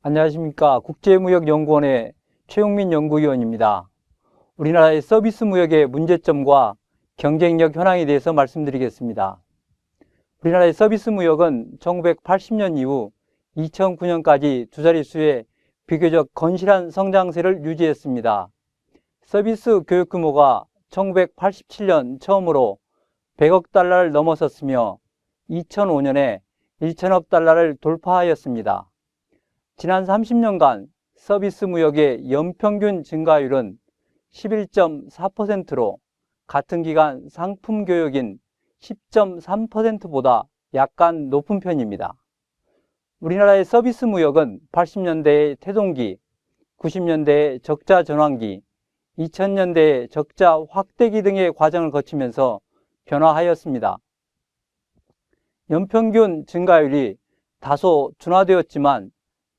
안녕하십니까. 국제무역연구원의 최용민 연구위원입니다. 우리나라의 서비스 무역의 문제점과 경쟁력 현황에 대해서 말씀드리겠습니다. 우리나라의 서비스 무역은 1980년 이후 2009년까지 두 자릿수의 비교적 건실한 성장세를 유지했습니다. 서비스 교육 규모가 1987년 처음으로 100억 달러를 넘어섰으며 2005년에 1천억 달러를 돌파하였습니다. 지난 30년간 서비스 무역의 연평균 증가율은 11.4%로 같은 기간 상품 교역인 10.3%보다 약간 높은 편입니다. 우리나라의 서비스 무역은 80년대의 태동기, 90년대의 적자 전환기, 2000년대의 적자 확대기 등의 과정을 거치면서 변화하였습니다. 연평균 증가율이 다소 둔화되었지만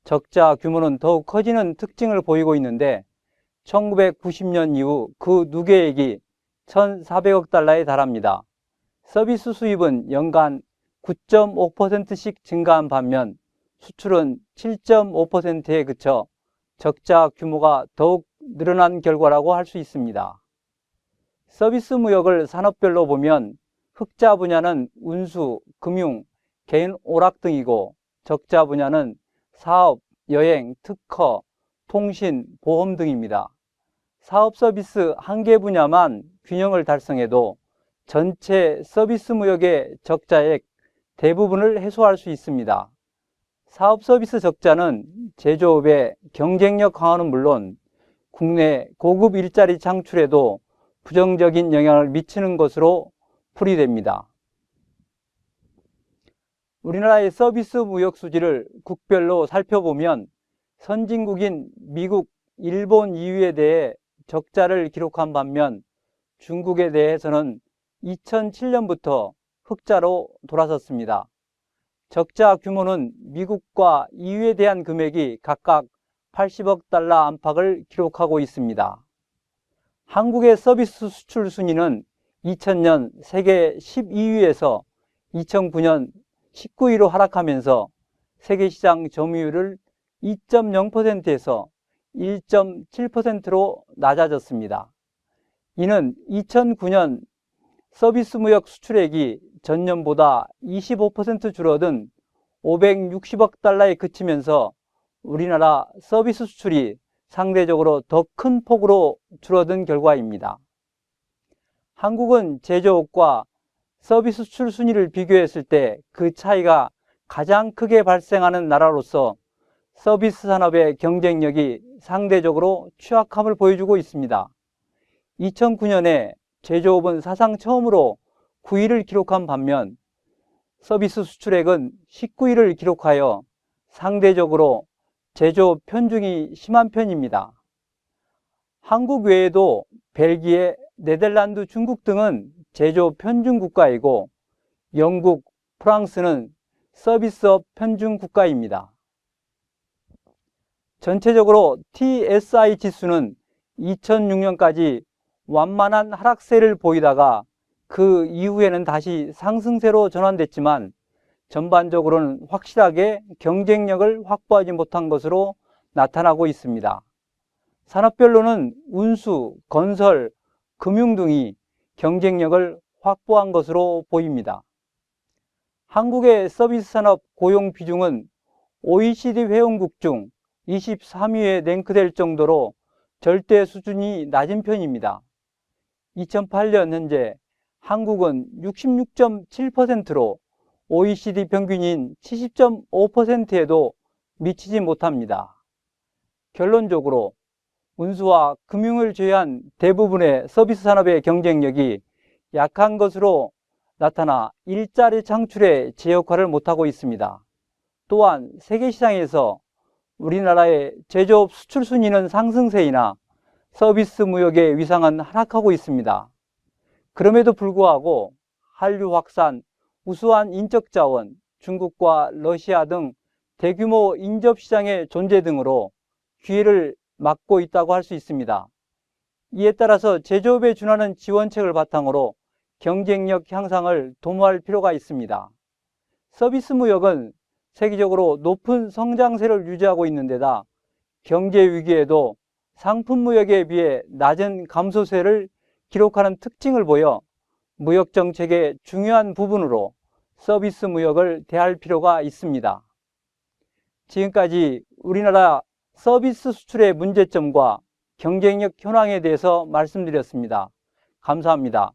적자 규모는 더욱 커지는 특징을 보이고 있는데 1990년 이후 그 누계액이 1,400억 달러에 달합니다. 서비스 수입은 연간 9.5%씩 증가한 반면 수출은 7.5%에 그쳐 적자 규모가 더욱 늘어난 결과라고 할 수 있습니다. 서비스 무역을 산업별로 보면 흑자 분야는 운수, 금융, 개인 오락 등이고 적자 분야는 사업, 여행, 특허, 통신, 보험 등입니다. 사업 서비스 한 개 분야만 균형을 달성해도 전체 서비스 무역의 적자액 대부분을 해소할 수 있습니다. 사업 서비스 적자는 제조업의 경쟁력 강화는 물론 국내 고급 일자리 창출에도 부정적인 영향을 미치는 것으로 풀이됩니다. 우리나라의 서비스 무역 수지를 국별로 살펴보면 선진국인 미국, 일본, EU에 대해 적자를 기록한 반면 중국에 대해서는 2007년부터 흑자로 돌아섰습니다. 적자 규모는 미국과 EU에 대한 금액이 각각 80억 달러 안팎을 기록하고 있습니다. 한국의 서비스 수출 순위는 2000년 세계 12위에서 2009년 19위로 하락하면서 세계시장 점유율을 2.0%에서 1.7%로 낮아졌습니다. 이는 2009년 서비스 무역 수출액이 전년보다 25% 줄어든 560억 달러에 그치면서 우리나라 서비스 수출이 상대적으로 더 큰 폭으로 줄어든 결과입니다. 한국은 제조업과 서비스 수출 순위를 비교했을 때 그 차이가 가장 크게 발생하는 나라로서 서비스 산업의 경쟁력이 상대적으로 취약함을 보여주고 있습니다. 2009년에 제조업은 사상 처음으로 9위를 기록한 반면 서비스 수출액은 19위를 기록하여 상대적으로 제조업 편중이 심한 편입니다. 한국 외에도 벨기에, 네덜란드, 중국 등은 제조업 편중 국가이고 영국, 프랑스는 서비스업 편중 국가입니다. 전체적으로 TSI 지수는 2006년까지 완만한 하락세를 보이다가 그 이후에는 다시 상승세로 전환됐지만 전반적으로는 확실하게 경쟁력을 확보하지 못한 것으로 나타나고 있습니다. 산업별로는 운수, 건설, 금융 등이 경쟁력을 확보한 것으로 보입니다. 한국의 서비스 산업 고용 비중은 OECD 회원국 중 23위에 랭크될 정도로 절대 수준이 낮은 편입니다. 2008년 현재 한국은 66.7%로 OECD 평균인 70.5%에도 미치지 못합니다. 결론적으로 운수와 금융을 제외한 대부분의 서비스 산업의 경쟁력이 약한 것으로 나타나 일자리 창출에 제 역할을 못하고 있습니다. 또한 세계시장에서 우리나라의 제조업 수출 순위는 상승세이나 서비스 무역의 위상은 하락하고 있습니다. 그럼에도 불구하고 한류 확산, 우수한 인적자원, 중국과 러시아 등 대규모 인접시장의 존재 등으로 기회를 막고 있다고 할 수 있습니다. 이에 따라서 제조업에 준하는 지원책을 바탕으로 경쟁력 향상을 도모할 필요가 있습니다. 서비스 무역은 세계적으로 높은 성장세를 유지하고 있는 데다 경제 위기에도 상품 무역에 비해 낮은 감소세를 기록하는 특징을 보여 무역 정책의 중요한 부분으로 서비스 무역을 대할 필요가 있습니다. 지금까지 우리나라 서비스 수출의 문제점과 경쟁력 현황에 대해서 말씀드렸습니다. 감사합니다.